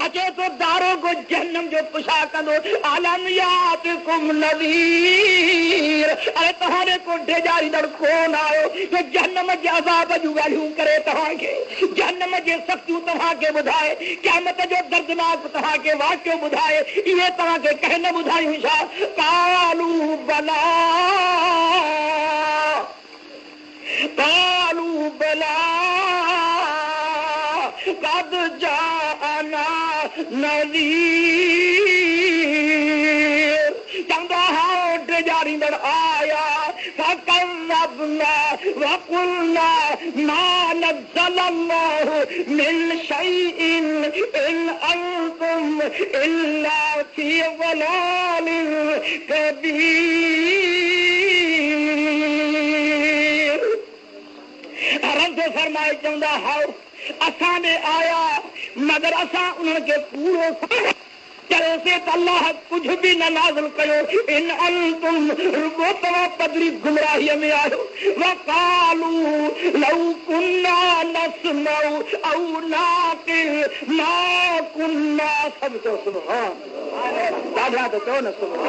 अचे तो दारो को जहन्नम जो पुछा कंदो आलम यातिकुम नज़ीर, अरे तहारे को ढेजारी दड़ कोन आयो जो जहन्नम जे अज़ाब जूं ॻाल्हियूं करे तव्हांखे, जहन्नम जे सख़्तियूं तव्हांखे ॿुधाए, क़यामत जो दर्दनाक तव्हांखे वाक़ियो ॿुधाए, इहे तव्हांखे कंहिं न ॿुधायूं छा? कालू बला कालू बला कद जाना नज़ीर, चंदा हां ढेजारींदड़ आया फकज़्ज़बना वक़ुलना मा नज़्ज़लल्लाहु मिन शैइन इन अंतुम इल्ला फी ज़लालिन कबीर। रब फरमाए चवंदा हाओ असां ने आया मगर असां उन्हनि खे पूरो चयोसीं त अल्लाह कुझु बि न नाज़िल कयो, इन अंतुम रुगो तव्हां पधरी गुमराहीअ में आहियो। वक़ालू लौ कुन्ना नस्मउ औ नाक़िल मा कुन्ना, सब चओ सुभान अल्लाह, ॾाढा त चओ न सुभान।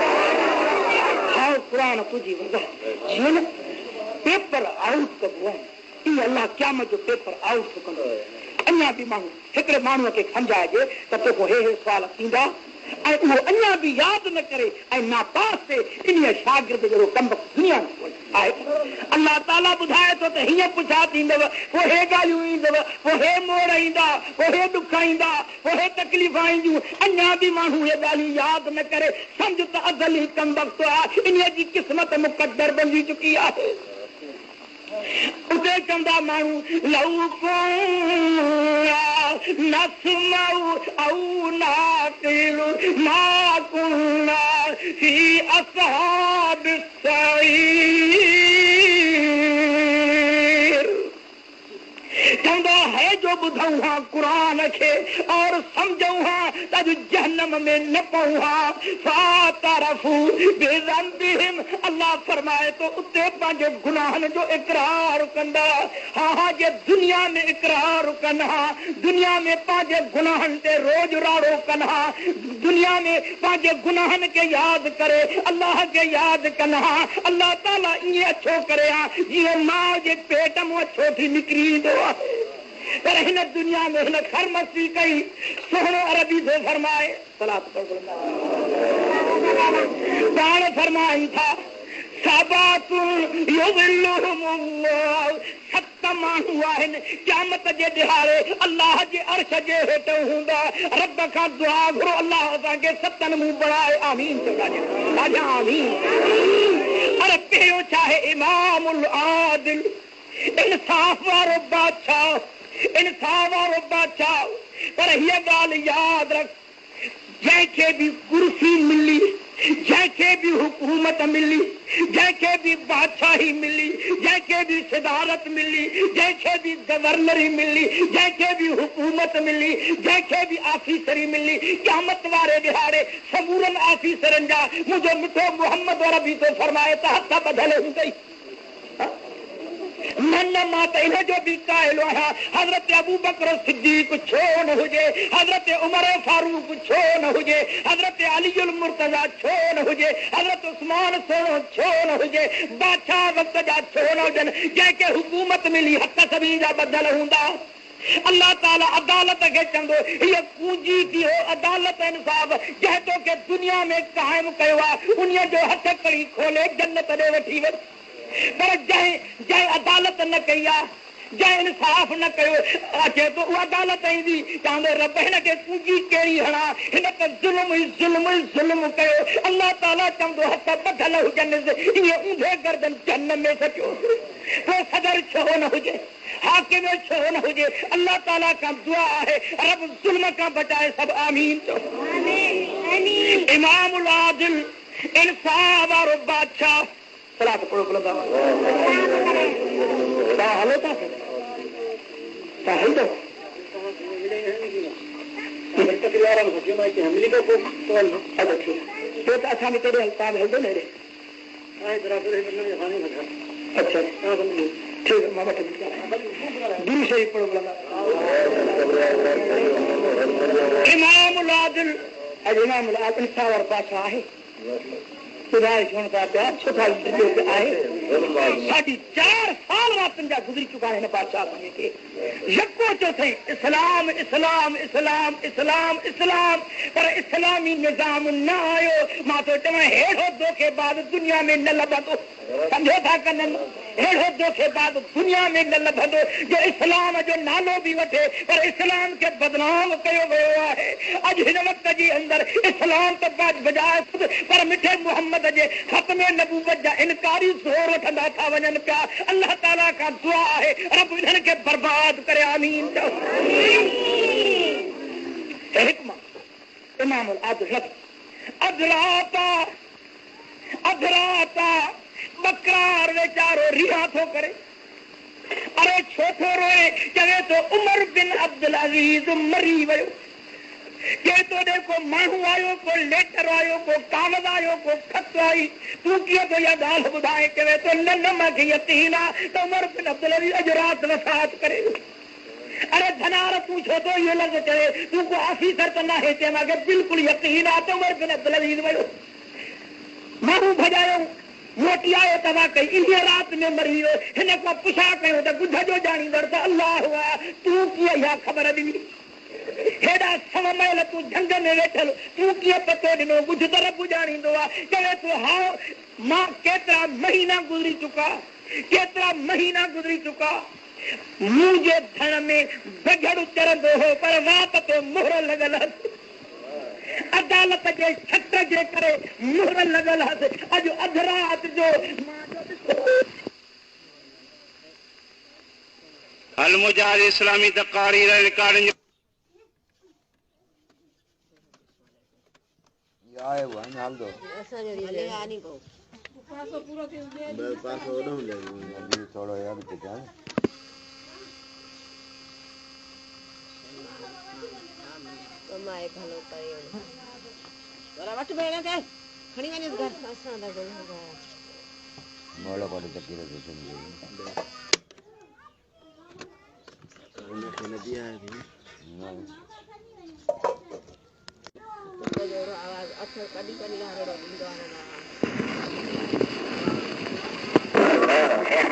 हाउ क़ुरान तुंहिंजी वज़ह जीअं न पेपर आउट कबो आहे, इहो अल्लाह क़यामत जो पेपर आउट कंदो। अञा बि माण्हू हिकिड़े माण्हूअ खे सम्झाइजे त तोखे हे सुवाल थींदा ऐं उहो अञा बि यादि न करे ऐं नापास थिए, इन शागिर्द जहिड़ो कम दुनिया में आहे। अल्लाह ताला ॿुधाए थो त हीअं पुछा थींदव, पोइ हे ॻाल्हियूं ईंदव, पोइ हे मोड़ ईंदा, पोइ हे दुख ईंदा, पोइ हे तकलीफ़ ईंदियूं, अञा बि माण्हू हे ॻाल्हियूं यादि न करे सम्झ त अज़ल ई कम वक़्तु आहे, इन जी क़िस्मत मुक़द्दर बणिजी चुकी आहे। उते चवंदा माण्हू लौ कुन्ना नस्मउ औ नाक़िलु मा कुन्ना फी अस्हाबिस सईर, चवंदा है जो ॿुधऊं हा क़ुरान खे और सम्झऊं हा त जहन्नम में न पऊं हा फातरफू बिज़ंबिहिम, अल्लाह फरमाए तो उते पंहिंजे गुनाहनि जो इक़रार कंदा। हा हा जे दुनिया में इक़रार कनि हा, दुनिया में पंहिंजे गुनाहनि ते रोज राड़ो कनि हा, दुनिया में पंहिंजे गुनाहनि खे यादि करे अल्लाह खे यादि कनि हा। अल्लाह ताला ईअं अछो करे हा जीअं माउ जे पेट मां अछो थी निकिरी ईंदो आहे, पर हिन दुनिया में हिन खरमस्ती कई। सुहिणो अरबी थो फरमाए, पाण फरमाइनि था सत माण्हू आहिनि क़यामत जे ॾिहाड़े अल्लाह जे अर्श जे हेठि हूंदा, रब खां दुआ घुरो अल्लाह असांखे सतनि मुंहुं बणाए। आमीन चओ, आमीन। अरे पहिरियों छा आहे इमामुल आदिल, इंसाफ़ वारो बादशाह, इंसाफ़ वारो बादशाह। पर हीअ ॻाल्हि यादि रख, जंहिंखे बि कुर्सी मिली, जंहिंखे बि हुकूमत मिली, जंहिंखे बि बादशाही मिली, जंहिंखे बि सदारत मिली, जंहिंखे बि गवर्नरी मिली, जंहिंखे बि हुकूमत मिली, जंहिंखे बि ऑफिसरी मिली, क़यामत वारे ॾिहाड़े समूरनि ऑफिसरनि जा मुंहिंजो मिठो मोहम्मद अरबी थो फरमाए त हथ ॿधल हूंदई। मन मां त इन जो बि क़ाइल आहियां, हज़रत अबू बकर सिद्दीक़ छो न हुजे, हज़रत उमर फारूक छो न हुजे, हज़रत अलीउल मुर्तज़ा छो न हुजे, हज़रत उस्मान छो न हुजे, बादशाह वक़्त जा छो न हुजनि, जंहिंखे हुकूमत मिली हथ सभिनी जा ॿधल हूंदा। अल्लाह ताला अदालत खे चवंदो हीअ पूंजी थी हो अदालत इंसाफ़ जंहिं तोखे दुनिया में क़ाइमु कयो आहे, उन जो हथ कड़ी खोले जन्नत ॾे वठी वञ। पर जंहिं अदालत न कई आहे, जंहिं इंसाफ़ न कयो, अचे तो उहा अदालत ईंदी चवंदो रब हिन खे पूंजी कहिड़ी हणा, हिन ते ज़ुल्म कयो। अल्लाह ताला चवंदो हथ ॿधल हुजनि, ईअं ऊंधे गर्दन जहन्नम में सटियो। पोइ सदर छो न हुजे, हाकिम छो न हुजे, अल्लाह ताला खां दुआ आहे रब ज़ुल्म खां बचाए सब। आमीन चओ। इमामुल आदिल, इंसाफ़ वारो बादशाह। सलात पढ़ो हलो था असां बि तेरे हलंदो न। अच्छा ठीक है मामा दूर से ही पढ़ो इमामुल आदिल इमामुल आदिल सावर बादशाह है खुदाई सुनता प्यार छोटा आहे 4.5 साल रातन जा गुजरी चुका है बादशाह बने के यको चो थे इस्लाम इस्लाम इस्लाम इस्लाम इस्लाम पर इस्लामी निजाम न आयो मां तो चवे हेड़ो धोखे बाद दुनिया में न लभंदो समझो था कनन हेड़ो धोखे बाद दुनिया में न लभंदो जो इस्लाम जो नालो भी वठे पर इस्लाम के बदनाम कयो वियो आहे अज हिन वक्त जी अंदर इस्लाम तो बाद बजाय पर मिठे मोहम्मद जे खत्मे नबूवत जा इनकारी जोर वठंदा था वञन पिया अल्लाह ताला का दुआ है रब इन्हनि खे बर्बाद करे आमीन हिकमा इमामुल आदिल अधराता बकरार वेचारो रिहा थो करे अरे छो थो रोए चवे तो उमर बिन अब्दुल अजीज मरी वियो के तोड़े को माण्हू आयो को लेटर आयो को कागज़ आयो को खत आई तू कीअं तो इहा ॻाल्हि ॿुधाए चवे तो न मूंखे यकीन आहे त उमर बिन अब्दुल अजीज अॼु राति वफ़ात करे अरे धनार तू छो तो इहो लॻ चवे तू को ऑफिसर त न आहे चए मूंखे बिल्कुलु यकीन आहे त उमर बिन अब्दुल अजीज वियो माण्हू भॼायो मोटी आयो त वाकई इन राति में मरी वियो हिन खां पुछा कयो त ॿुध जो ॼाणींदड़ त अल्लाह हुआ तूं कीअं इहा ख़बर ॾिनी हेॾा सव महिल तूं झंग में वेठल तूं कीअं पतो ॾिनो ॿुध त रब ॼाणींदो आहे चवे तूं हा मां केतिरा महीना गुज़री चुका मूं जे धण में बगड़ चरंदो हो पर वात ते मोहर लॻल हुअसि अदालत जे छत्र जे करे मोहर लॻल हुअसि अॼु अधु राति जो अल मुजाहिद इस्लामी तक़ारीर रिकॉर्डिंग आए वो हाल दो ऐसा जो ले आनी को पासो पूरा के दे पासो ओडो ले अभी थोड़ा यार के क्या तो माए भलो करे तोरा वट बेने के खणी वने घर असा दा गो मोला पड़े तकी रे सुन उन्हें दिया है भी आवाज अथर कडी कडी हारो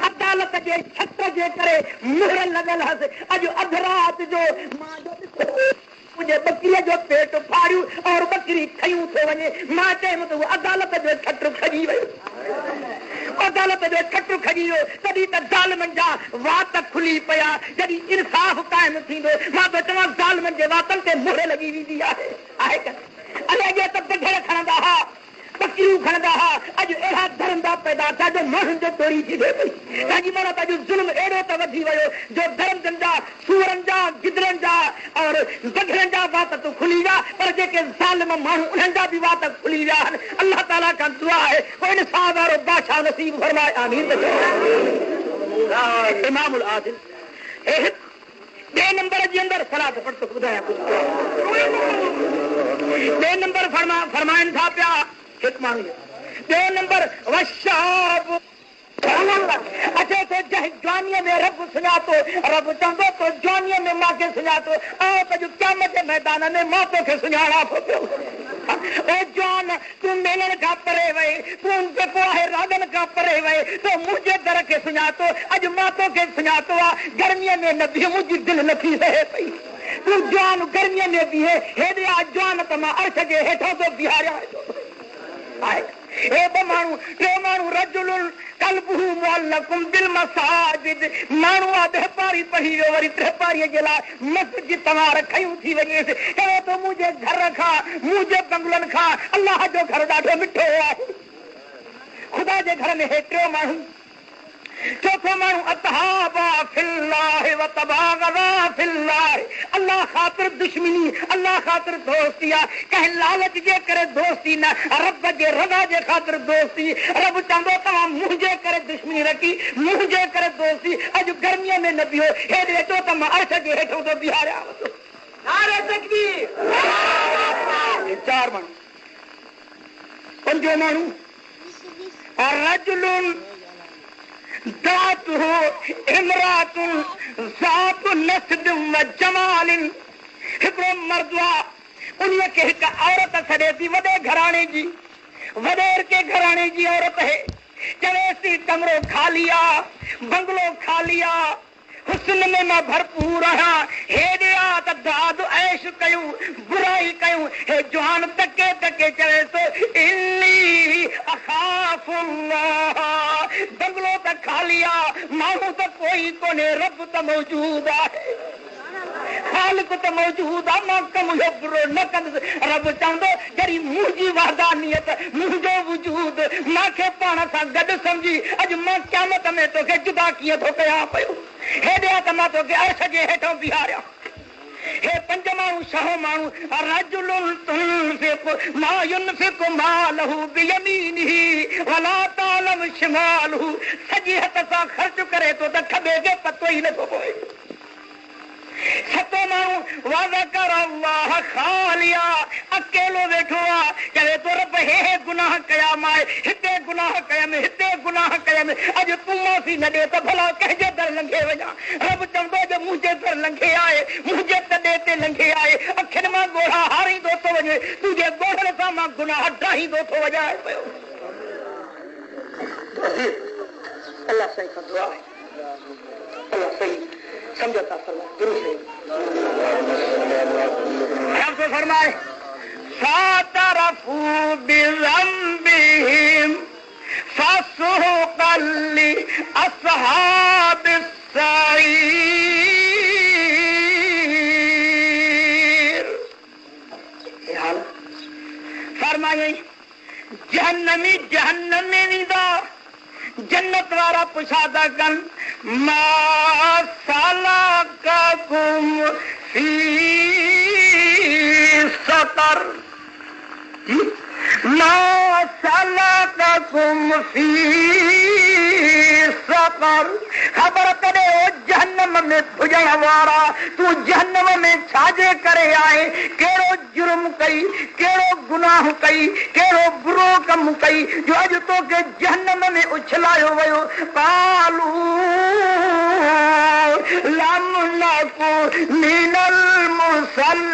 अदालत जे छत्र जे करे मोहर लॻल हुअसि अॼु अधु राति जो मां मुंहिंजे बकरीअ जो पेट फाड़ियो और बकरी खयूं थो वञे मां चयुमि त अदालत जो छत्र खॼी वियो अदालत जो छत्र खॼी वियो तॾहिं त ज़ालिमनि जा वात खुली पिया जॾहिं इंसाफ़ क़ाइमु थींदो मां त चवां ज़ालिमनि जे वातनि ते मोहर लॻी वेंदी आहे अरे अॻे त बघड़ खणंदा हुआ बकरियूं खणंदा हुआ अॼु अहिड़ा धरंदा पैदा थिया जो माण्हुनि जो चोरी थी थिए पई तंहिंजी माना त अॼु ज़ुल्म अहिड़ो त वधी वियो जो धरमजनि जा सूरनि जा गिदरनि जा और बघड़नि जा वात तूं खुली विया पर जेके ज़ालिम माण्हू उन्हनि जा बि वात खुली विया आहिनि अल्लाह ताला खां दुआ आहे कोई इंसाफ़ वारो बादशाह नसीब फरमाए आमीन इमामुल आदिल ॿिए नंबर जे अंदरि सलाद पढ़ तो ॿुधायां ॿिए नंबर फरमाइनि था पिया हिकु माण्हू ॿिए नंबर वशाब अचे तो जंहिं जवानीअ में रब सुञातो रब चवंदो तो जवानीअ में मूंखे सुञातो ऐं त जो क़यामत जे मैदान में मां तोखे सुञाणा थो पियो ओ जवान तूं मेलण खां परे वए तूं जेको आहे रागनि खां परे वए तो मुंहिंजे दर खे सुञातो अॼु मां तोखे सुञातो आहे गर्मीअ में न बीह मुंहिंजी दिलि नथी रहे पई तूं जवान गर्मीअ में बीहे हेॾे आहे जवान त मां अर्श जे हेठां थो बीहारियां हे ॿ माण्हू टे माण्हू रजुलुन कल्बुहु मुअल्लकुम बिल मसाजिद माण्हू आहे ॾह पारी पढ़ी वियो वरी टे पारीअ जे लाइ मस्जिद तवार खयूं थी वञेसि चवे थो मुंहिंजे घर खां मुंहिंजे बंगलनि खां अलाह जो घर ॾाढो मिठो आहे ख़ुदा जे घर में हे टियों माण्हू चौथो माण्हू अतहाबा फिल्लाह व तबागदा फिल्लाह अल्लाह ख़ातिर दुश्मनी अल्लाह ख़ातिर दोस्ती आहे कंहिं लालच जे करे दोस्ती न रब जे रज़ा जे ख़ातिर दोस्ती रब चवंदो तव्हां मुंहिंजे करे दुश्मनी रखी मुंहिंजे करे दोस्ती अॼु गर्मीअ में न बीहो हेॾे अचो त मां अर्श जे हेठो थो बीहारियां नारे तकबीर चार माण्हू पंजो माण्हू रजुलुन दात हो इमरातुन ज़ात नस्ब व जमालिन। हिकिड़ो मर्द आहे, उन्हीअ खे हिकु औरत छॾे थी, वॾे घराणे जी, वॾेर के घराणे जी औरत है। चवेसि थी कमरो खाली आहे, बंगलो खाली आहे, हुस्न में मां भरपूर आहियां, हेॾे आ त दाद ऐश कयूं, बुराई कयूं। हे जवान तके तके चवे थो इन्नी अख़ाफ़ुल्लाह। बंगलो त खाली आहे, माण्हू त कोई कोन्हे, रब त मौजूद आहे, ख़ालिक त मौजूद आहे, मां कम जो बुरो न कंदुसि। रब चवंदो जॾहिं मुंहिंजी वहदानियत, मुंहिंजो वजूद मूंखे पाण सां गॾु सम्झी, अॼु मां क़यामत में तोखे जुदा कीअं थो कयां पियो। हेॾे आ त मां तोखे अर्श जे हेठां बीहारियां। हे पंज माण्हू, छह माण्हू, रजुलुन तुनफ़िक़ु मा युनफ़िक़ु मालहु बियमीनिही वला तालम शिमालहु। सॼे हथ सां ख़र्च करे थो त खॿे खे पतो ई नथो पए। सतो माण्हू वज़कर अल्लाह ख़ालिया, अकेलो वेठो आहे, चवे थो रब हे गुनाह कया मां, हिते गुनाह कयमि, हिते गुनाह कयमि, अॼु तूं माफ़ी न ॾे त भला कंहिंजे दर लंघे वञा। रब चवंदो जो मुंहिंजे दर लंघे आहे, मुंहिंजे तॾे ते लंघे आहे, अखियुनि मां ॻोढ़ा हारींदो थो वञे, तुंहिंजे ॻोढ़ण सां मां गुनाह ॾाहींदो थो वञाए पियो। अल्लाह सही कंदो आहे, अल्लाह सही समझो था फरमाए, दुरुस्त है। फरमाए सातरफू बिज़म्बिहिम फसुहक़न लि अस्हाबिस सईर। हाल फरमाए जहन्नमी जहन्नम में वेंदा, जन्नत वारा पुछादा कन मा सलककुम फी सकर, मा सलककुम फी सकर। ख़बर करे ओ जहन्नम में भुॼण वारा, तूं जहन्नम में छाजे करे आए, कहिड़ो जुर्म कई, कहिड़ो गुनाह कई, कहिड़ो बुरो कमु कई जो अॼु तोखे जहन्नम में उछलायो वियो। कालू लम नकु मिनल मुसल्लीन।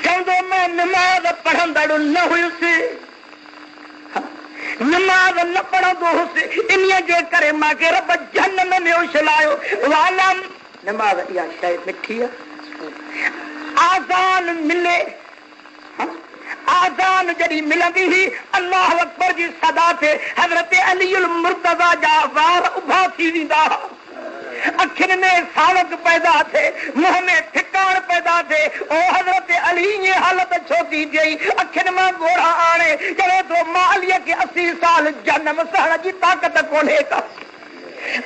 चवंदो मैं नमाज़ पढ़ंदड़ न हुयुसि, नमाज़ न पढ़ंदो हुउसि, इन्हीअ जे करे मूंखे रब जहन्नम में उछलायो। वालम नमाज़ इहा शइ मिठी आहे, आज़ान मिले, आज़ान जॾहिं मिलंदी हुई अल्लाह अकबर जी सदा ते हज़रत अलीउल मुर्तज़ा जा वार उभा थी वेंदा, अखियुनि में सावक पैदा थे, मुंह में ठिकाण पैदा थे। ओ हज़रत अली ये हालत छो थी थी, अखियुनि मां ॻोढ़ा आणे, चवे थो मां अलीअ खे 80 साल जन्म सहण जी ताक़त कोन्हे का।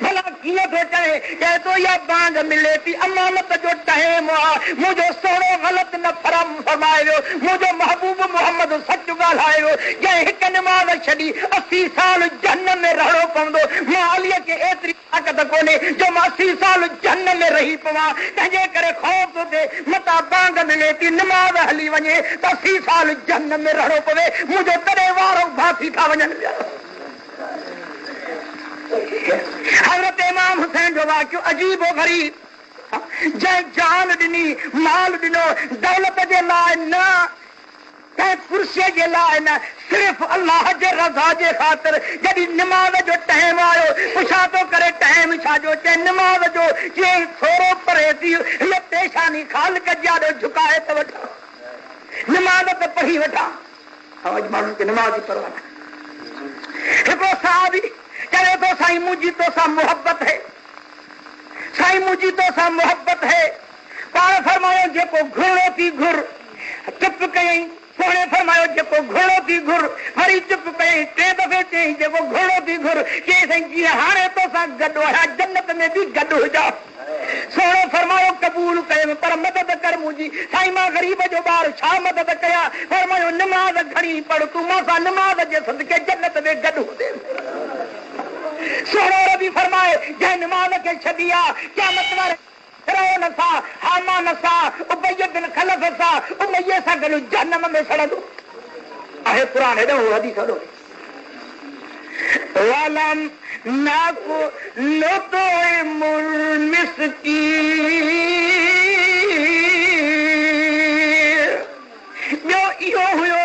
भला कीअं थो चए, चए थो इहा बांग मिले थी, अमानत जो टाइम आहे, मुंहिंजो सोनो ग़लति न फरमाए वियो, मुंहिंजो महबूब मोहम्मद सच ॻाल्हाए वियो। जंहिं हिकु नमाज़ छॾी 80 साल जहन्नम में रहणो पवंदो। मां अलीअ खे एतिरी ताक़त कोन्हे जो मां 80 साल जहन्नम में रही पवां, तंहिंजे करे ख़ौफ़ थो थिए मतां बांग मिले थी, नमाज़ हली वञे त 80 साल जहन्नम में रहणो पवे, मुंहिंजो तॾहिं वार उभा थी था वञनि पिया। हज़रत इमाम हुसैन जो वाक़ियो अजीब गरीब, जंहिं जान ॾिनी, माल ॾिनो, दौलत जे लाइ न, कंहिं कुर्सीअ जे लाइ न, सिर्फ़ अल्लाह जे रज़ा जे ख़ातिर। जॾहिं निमाज़ जो टाइम आयो, पुछा थो करे टाइम छा जो, चए निमाज़ जो, जीअं थोरो परे थी हीअ पेशानी ख़ालिक जे आॾो झुकाए त वठां, निमाज़ त पढ़ी वठां। अॼु माण्हुनि खे निमाज़ जी परवाह न। हिकिड़ो साहबी चवे थो साईं मुंहिंजी तोसां मोहबत है, साईं मुंहिंजी तोसां मोहबत है। पाण फरमायो जेको घुरो थी घुर, चुप कयईं। सोने फरमायो जेको घुरो थी घुर, वरी चुप कयईं। 3 दफ़े चयईं जेको घुरो थी घुर, चई साईं जीअं हाणे तोसां गॾु आहियां जन्नत में बि गॾु हुजां। सोनो फरमायो कबूल कयुमि, पर मदद कर मुंहिंजी। साईं मां ग़रीब जो ॿार छा मदद कयां? फरमायो नमाज़ घणी पढ़, तूं मूंसां नमाज़ जे सदके जन्नत में गॾु हुजे। सोनो रबी फरमाए जंहिं नमाज़ खे छॾी आहे क़यामत वारे फिरौन सां, हामान सां, उबय बिन खलफ सां, उमय्या सां गॾु जहन्नम में सड़ंदो। है कुरान है वो हदीस है वालम नाकु लुतइमुल मिस्कीन जो इहो हुयो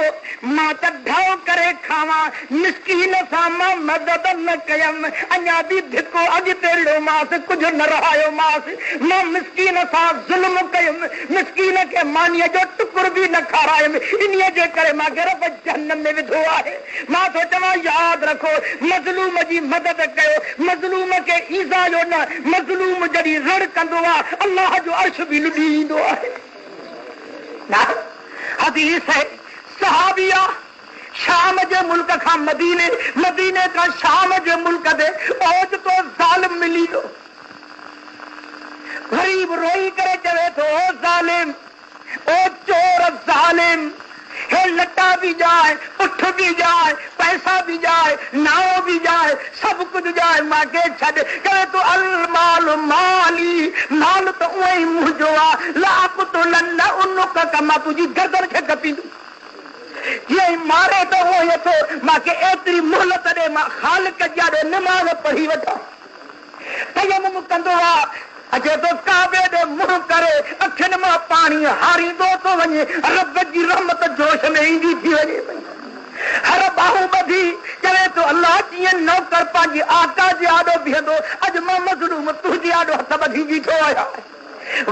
मां त ढाओ करे खावा मिस्कीन सां मां मदद न कयम अञा बि धिको अॻिते लो मास कुछ न रहायो मास मां मिस्कीन सां ज़ुल्म कयम मिस्कीन खे मानीअ जो टुकुर बि न खारायम इन्हीअ जे करे मां रब जहन्नम में विधो आहे मां तो चवां यादि रखो मज़लूम जी मदद कयो मज़लूम खे ईज़ा जो न मज़लूम जॾहिं रड़ कंदो आहे अल्लाह जो अर्श बि लुॾी ईंदो आहे हदीस है सहाबिया शाम जे मुल्क खां मदीने मदीने खां शाम जे मुल्क दे ओज तो ज़ालिम मिली थो गरीब रोई करे चवे थो ओ ज़ालिम ओ चोर ज़ालिम हे लटा भी जाए उठ भी जाए पैसा भी जाए नाव भी जाए सब कुछ जाए मां के छॾ करे तो अल माल माली माल तो उहे मुंहिंजो आहे लाप तो लन्ना उनुक कमा तुंहिंजी गर्दन खे कपींदो ये मारे तो वो ये तो मां के एतरी मोहलत दे मां खालिक जाड़े नमाज पढ़ी वठा तयम्मुम कंदो आहे अचे तो काबे दे मुंह करे अखिन मां पानी हारींदो तो वञे रब जी रहमत जोश में ईंदी थी वञे हर बाहू ॿधी चवे तो अल्लाह जीअं नौकर पंहिंजी आका जे आॾो बीहंदो अॼु मां मज़लूम तुंहिंजे आॾो हथ ॿधी बीठो आहियां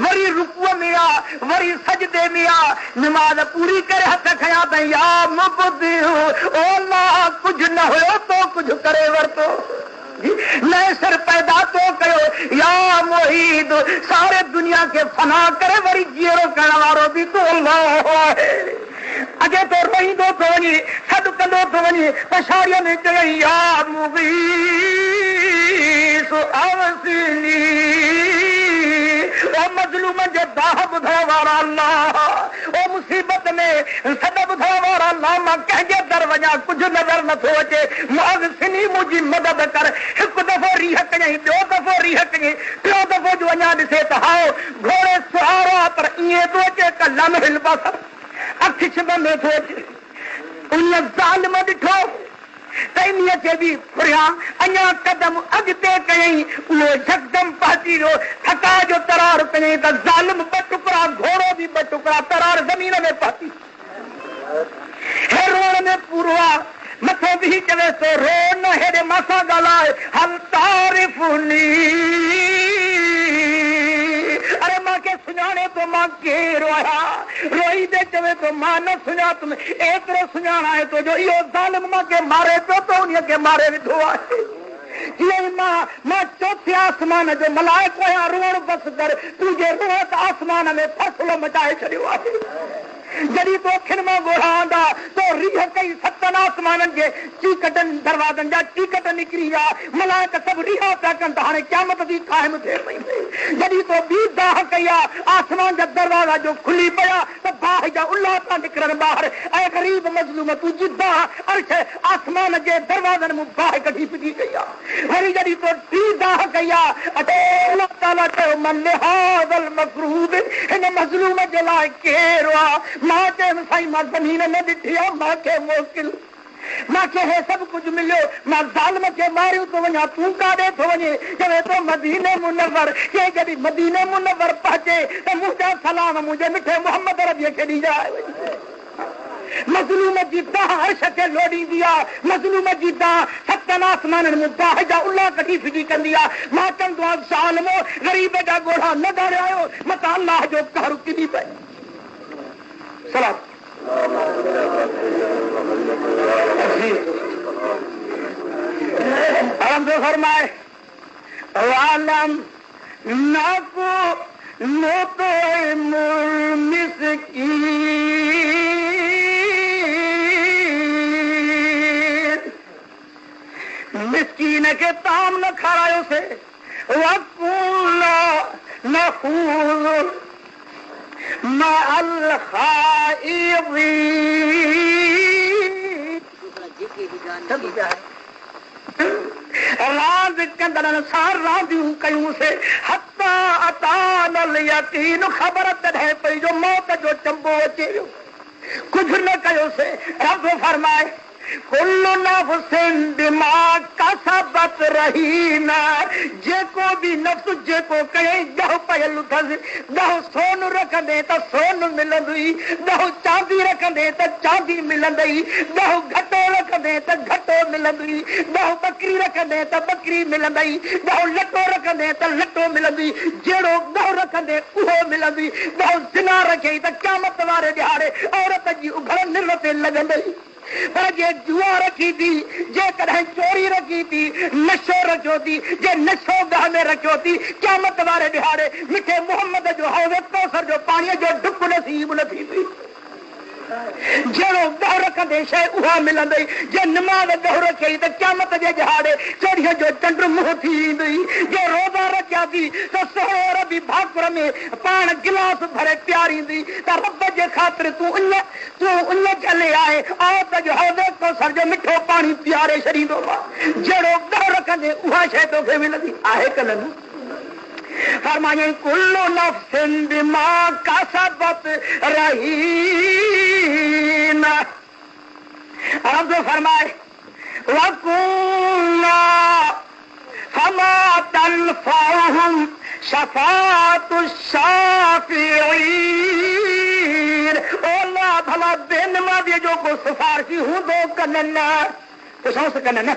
वरी रुकुअ में आ वरी सजदे में आ नमाज पूरी करे हथ खयां त या मुबदी ओ अल्लाह कुछ न हुयो तो कुछ करे वरतो नए सर पैदा तो कयो या मोहीद सारे दुनिया के फना करे वरी जीरो करण वारो भी तो अल्लाह है अगे तो रोईंदो तो वञे सॾु कंदो तो वञे पछाड़ीअ में चई या मुगीस अवसिनी ओ मज़लूम जे दाह ॿुधण वारा अल्लाह ओ मुसीबत में सॾ ॿुधण वारा अल्लाह मां कंहिंजे दर वञा कुझु नज़र नथो अचे मुअज़्ज़िनी मुंहिंजी मदद कर हिकु दफ़ो रीह कयईं ॿियो दफ़ो रीह कयईं टियों दफ़ो जो अञा ॾिसे त हाओ घोड़े सुहारो आहे पर ईअं थो अचे त लम्हिल बसर अखि छिब में थो अचे उन ज़ालिम ॾिठो त इन्हीअ खे बि फुरिया अञा कदम अॻिते कयईं उहो यकदम पहुची वियो थका जो तरार कयईं त ज़ालिम ॿ टुकड़ा घोड़ो बि ॿ टुकड़ा तरार ज़मीन में पहुची हे रोण में पूरो आहे मथो बि चवे थो रो न हेॾे मासां ॻाल्हाए हल तारिफ़ुनी अरे मां खे सुञाणे तो मां केरु आहियां रोई दे चवे तो मां न सुञातुमि एतिरो सुञाणाए तो जो इहो ज़ालिम मां खे मारे पियो तो उन खे मारे विधो आहे जीअं मां चौथे आसमान जो मलाइको आहियां रोअण बसि कर तुंहिंजे रोअ त आसमान में फ़सुलो मचाए छॾियो आहे जॾहिं तो अखियुनि मां ॻोढ़ा आंदा तो रीह कई सतनि आसमाननि जे चीकटनि दरवाज़नि जा चीकट निकिरी विया मलाइक सभु रिहा पिया कनि त हाणे क़यामत बि क़ाइम थिए पई जॾहिं तो ॿी दाह कई आहे आसमान जा दरवाज़ा जो खुली पिया त बाह जा उल्हा था निकिरनि ॿाहिरि ऐं ग़रीब मज़लूम तुंहिंजी दाह अर्श आसमान जे दरवाज़नि में बाह कढी फिटी कई आहे वरी जॾहिं तो टी दाह कई आहे अल्लाह ताला चयो मन हाज़ल मक़रूद हिन मज़लूम जे लाइ केरु आहे मां चयुमि साईं मां ज़मीन न ॾिठी आहे मां खे मोकिल मूंखे हे सभु कुझु मिलियो मां ज़ालिम खे मारियो थो वञा तूं काॾे थो वञे चवे थो मदीने मुनव्वर के जॾहिं मदीने मुनव्वर पहुचे त मुंहिंजा सलाम मुंहिंजे मिठे मोहम्मद रबीअ खे ॾिजाए मज़लूम जी दाह अर्श खे लोड़ींदी आहे मज़लूम जी दाह सतनि आसमाननि में दाह जा उल्हा कढी फिटी कंदी आहे मां चवंदो आहियां ज़ालिमो ग़रीब जा ॻोढ़ा न ॻाल्हायो मतां अल्लाह जो कहर किनी पए सलाम फरमाए वालम नाको नोतो मिस्कीन के ताम न खारायो से वकुला नखूल माल रांद कंदड़नि सां रांदियूं कयूं से हता अतानल यकीन ख़बर तॾहिं पई जो मौत जो चंबो अचे वियो कुछ न कयो से। रब फरमाए कुल्लु नफ्सिन बिमा कसबत रहीना, जेको भी नफ्स जेको कहे ॾह पयल अथसि। 10 सोन रखंदे त सोन मिलंदई, 10 चांदी रखंदे त चांदी मिलंदई, 10 घटो रखंदे त घटो मिलंदई, 10 बकरी रखंदे त बकरी मिलंदई, 10 लटो रखंदे त लटो मिलंदई, जहिड़ो 10 रखंदे उहो मिलंदई। 10 ज़िना रखई त क़यामत वारे ॾिहाड़े औरत जी उघड़ निर ते लॻंदई। पर जे जुआ रखी थी, जे कॾहिं चोरी रखी थी, नशो रखियो थी, जे नशो गाह में रखियो थी, क़यामत वारे ॾिहाड़े मिठे मोहम्मद जो हौज़ कौसर जो पाणीअ जो ढुक नसीब न थींदी। जहिड़ो ॾह रखंदे शइ उहा मिलंदई। जे निमाज़ ॾह रखियई त क़यामत जे ॾिहाड़े चोरीअ जो चंड मुंहुं थी ईंदई। जे रोज़ा रखिया थी त सोहो रबी भाकुर में पाण गिलास भरे पियारींदी त रब जे ख़ातिर तूं उन चले आहे औरत जो हौज़ कौसर जो मिठो पाणी पियारे छॾींदो। जहिड़ो ॾह रखंदे उहा शइ तोखे मिलंदी आहे कन न। फरमाए कुल्लु नफ्सिन बिमा कसबत रहीना। रब फरमाए वकुन्ना फमा तनफअहुम शफाअतु शाफिईन। ओला भला बेनमाज़ी जो को सिफारिशी हूंदो कन न, पुछोसि कन न।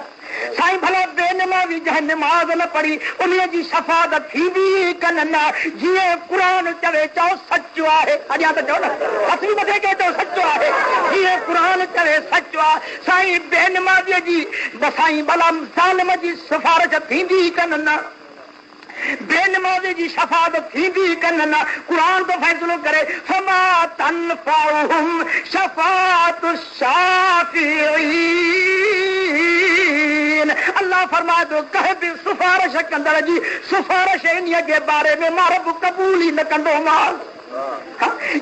साईं भला बेनमाज़ी जंहिं निमाज़ न पढ़ी उन जी शफ़ाअत थींदी कन न। जीअं क़ुरान चवे चओ सचो आहे, अॻियां त चओ न असली मथे के चओ सचो आहे। जीअं क़ुरान चवे सचो आहे, साईं बेनमाज़ीअ जी साईं भला ज़ालिम जी सिफारिश थींदी कन न, बेनमाज़ी जी शफ़ाअत थींदी कन न। क़ुरान तो फ़ैसिलो करे फमा तनफअहुम शफ़ाअतु शाफिईन। अल्लाह फरमाए थो कंहिं बि सिफारिश कंदड़ जी सिफारिश इन जे बारे में मां रब क़बूल ई न कंदोमांसि।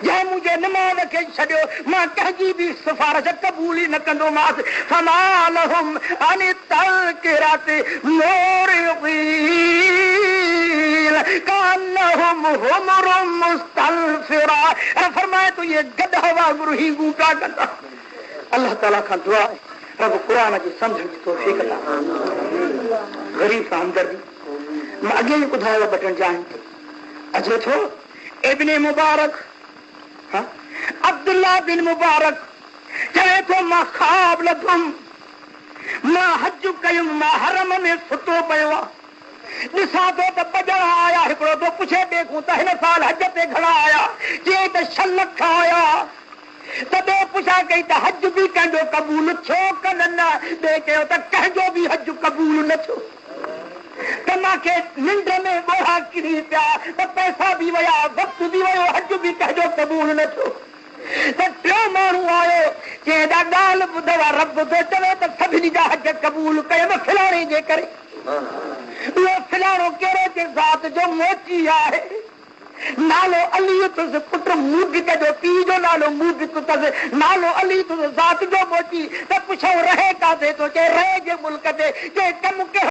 जंहिं मुंहिंजे निमाज़ खे छॾियो मां कंहिंजी बि सिफारिश क़बूल ई न कंदोमांसि। फमा लहुम अन तज़किरति मुरिदीन कान्नहुम हुमुरुम मुस्तनफिरा। फरमाए तो ये गधा वांगुरु हींगू पिया कंदा। अल्लाह ताला खां दुआ आहे रब क़ुरान जी सम्झण जी तौफ़ीक़ अता। ग़रीब सां हमदर्दी मां अॻे ई ॿुधायो बटन जान अचे थो। इब्न मुबारक अब्दुल्ला बिन मुबारक चवे थो मां ख़्वाब लधुम, मां हज कयुमि, मां हरम में सुतो पियो आहे। ॾिसां थो त बजण आया, हिकिड़ो तो पुछे देखूं त हिन साल हज ते घणा आया, चई त 6 लख आया। तॾहिं पुछा कई त हज बि कंहिंजो क़बूल थियो कन न, ॿिए कयो त कंहिंजो बि हज क़बूल न थियो। त मूंखे निंड में ॻोढ़ा किरी पिया त पैसा बि विया, वक़्तु बि वियो, हज बि कंहिंजो क़बूल न थियो। त टियों माण्हू आयो, चई त ॻाल्हि ॿुधव, रब थो चवे त सभिनी जा हज क़बूल कयमि फलाणे जे करे। उहो फलाणो कहिड़े जे ज़ात जो मोची आहे, नालो अली अथसि, पुट मूदिक जो, पीउ जो नालो मूदिक अथसि, नालो अली अथसि, ज़ात जो मोची। त पुछो रहे काथे थो, चए रहे जे मुल्क ते, चए कमु